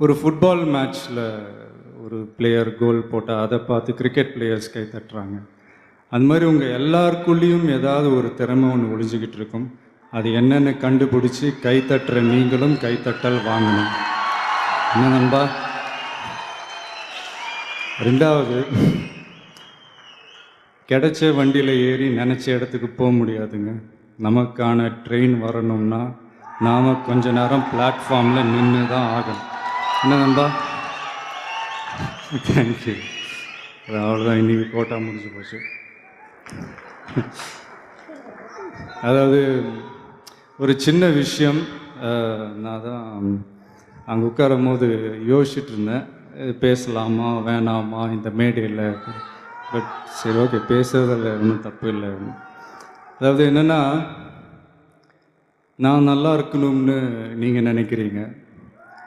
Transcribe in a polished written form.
ஒரு ஃபுட்பால் மேட்ச்சில் ஒரு பிளேயர் கோல் போட்டால் அதை பார்த்து கிரிக்கெட் பிளேயர்ஸ் கை தட்டுறாங்க. அந்த மாதிரி உங்கள் எல்லாருக்குள்ளேயும் ஏதாவது ஒரு திறமை ஒன்று ஒழிஞ்சிக்கிட்டு இருக்கும். அது என்னென்னு கண்டுபிடிச்சி கைத்தட்டுற நீங்களும் கைத்தட்டல் வாங்கணும். என்ன நண்பா? ரெண்டாவது, கிடைச்ச வண்டியில் ஏறி நினச்ச இடத்துக்கு போக முடியாதுங்க. நமக்கான ட்ரெயின் வரணும்னா நாம் கொஞ்ச நேரம் பிளாட்ஃபார்மில் நின்று தான் ஆகணும். என்ன நண்பா? தேங்க்யூ. அவ்வளோதான், இன்றைக்கி கோட்டா முடிஞ்சு போச்சு. அதாவது ஒரு சின்ன விஷயம், நான் தான் அங்கே உட்காரும் போது யோசிச்சுட்டு இருந்தேன், பேசலாமா வேணாமா இந்த மேடையில். பட் சரி, ஓகே, பேசுறதில் ஒன்றும் தப்பு இல்லை. அதாவது என்னென்னா, நான் நல்லா இருக்கணும்னு நீங்கள் நினைக்கிறீங்க,